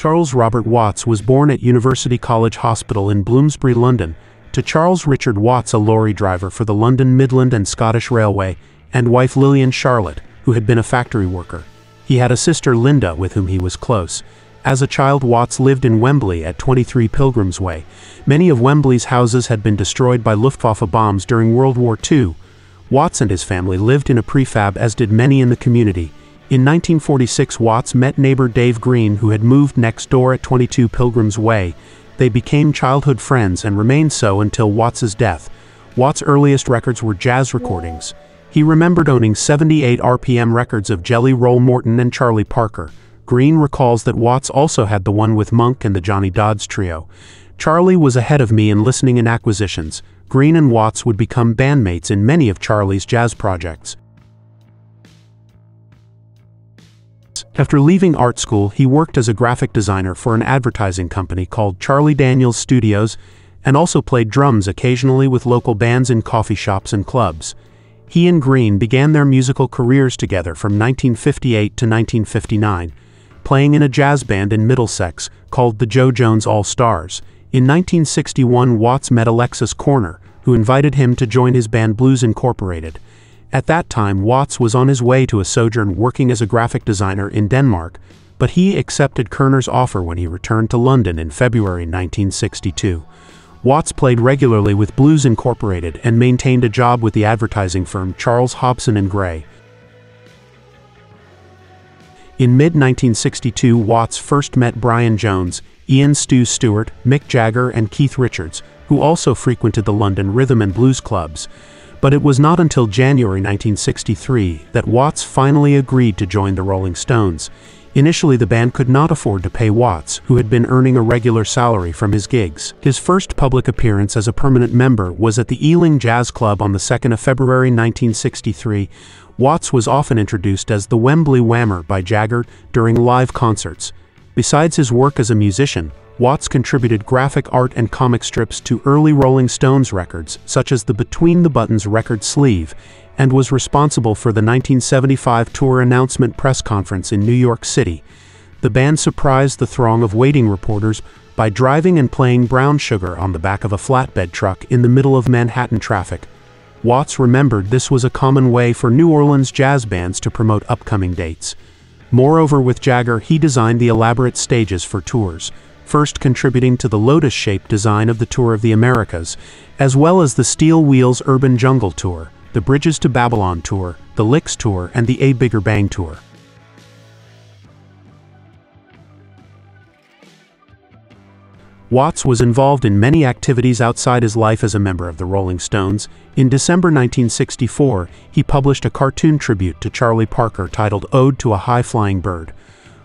Charles Robert Watts was born at University College Hospital in Bloomsbury, London, to Charles Richard Watts, a lorry driver for the London, Midland and Scottish Railway, and wife Lillian Charlotte, who had been a factory worker. He had a sister, Linda, with whom he was close. As a child, Watts lived in Wembley at 23 Pilgrims Way. Many of Wembley's houses had been destroyed by Luftwaffe bombs during World War II. Watts and his family lived in a prefab, as did many in the community. In 1946, Watts met neighbor Dave Green, who had moved next door at 22 Pilgrims Way. They became childhood friends and remained so until Watts's death. Watts' earliest records were jazz recordings. He remembered owning 78 RPM records of Jelly Roll Morton and Charlie Parker. Green recalls that Watts also had the one with Monk and the Johnny Dodds Trio. Charlie was ahead of me in listening and acquisitions. Green and Watts would become bandmates in many of Charlie's jazz projects. After leaving art school, he worked as a graphic designer for an advertising company called Charlie Daniels Studios, and also played drums occasionally with local bands in coffee shops and clubs. He and Green began their musical careers together from 1958 to 1959, playing in a jazz band in Middlesex called the Joe Jones All-Stars. In 1961, Watts met Alexis Korner, who invited him to join his band Blues Incorporated. At that time, Watts was on his way to a sojourn working as a graphic designer in Denmark, but he accepted Korner's offer when he returned to London in February 1962. Watts played regularly with Blues Incorporated and maintained a job with the advertising firm Charles Hobson and Gray. In mid-1962, Watts first met Brian Jones, Stu Stewart, Mick Jagger and Keith Richards, who also frequented the London rhythm and blues clubs. But it was not until January 1963 that Watts finally agreed to join the Rolling Stones. Initially, the band could not afford to pay Watts, who had been earning a regular salary from his gigs. His first public appearance as a permanent member was at the Ealing Jazz Club on the 2nd of February 1963. Watts was often introduced as the Wembley Whammer by Jagger during live concerts. Besides his work as a musician, Watts contributed graphic art and comic strips to early Rolling Stones records, such as the Between the Buttons record sleeve, and was responsible for the 1975 tour announcement press conference in New York City. The band surprised the throng of waiting reporters by driving and playing Brown Sugar on the back of a flatbed truck in the middle of Manhattan traffic. Watts remembered this was a common way for New Orleans jazz bands to promote upcoming dates. Moreover, with Jagger, he designed the elaborate stages for tours, first contributing to the lotus-shaped design of the Tour of the Americas, as well as the Steel Wheels Urban Jungle Tour, the Bridges to Babylon Tour, the Licks Tour, and the A Bigger Bang Tour. Watts was involved in many activities outside his life as a member of the Rolling Stones. In December 1964, he published a cartoon tribute to Charlie Parker titled Ode to a High-Flying Bird.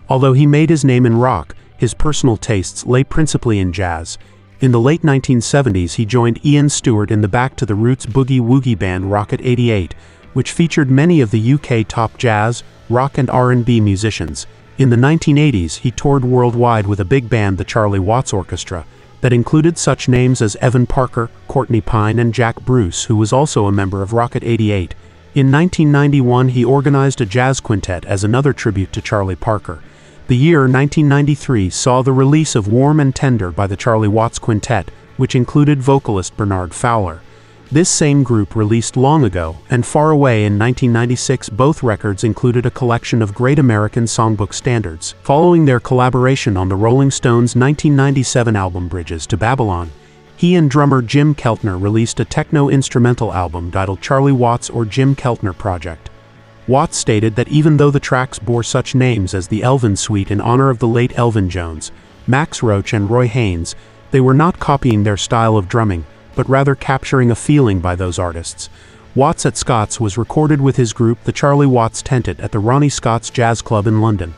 Although he made his name in rock, his personal tastes lay principally in jazz. In the late 1970s, he joined Ian Stewart in the Back to the Roots boogie-woogie band Rocket 88, which featured many of the UK top jazz, rock and R&B musicians. In the 1980s, he toured worldwide with a big band, the Charlie Watts Orchestra, that included such names as Evan Parker, Courtney Pine and Jack Bruce, who was also a member of Rocket 88. In 1991, he organized a jazz quintet as another tribute to Charlie Parker. The year 1993 saw the release of Warm and Tender by the Charlie Watts Quintet, which included vocalist Bernard Fowler. This same group released Long Ago and Far Away in 1996. Both records included a collection of great American songbook standards. Following their collaboration on the Rolling Stones' 1997 album Bridges to Babylon, he and drummer Jim Keltner released a techno-instrumental album titled Charlie Watts or Jim Keltner Project. Watts stated that even though the tracks bore such names as the Elvin Suite in honor of the late Elvin Jones, Max Roach and Roy Haynes, they were not copying their style of drumming, but rather capturing a feeling by those artists. Watts at Scott's was recorded with his group the Charlie Watts Tentet at the Ronnie Scott's Jazz Club in London.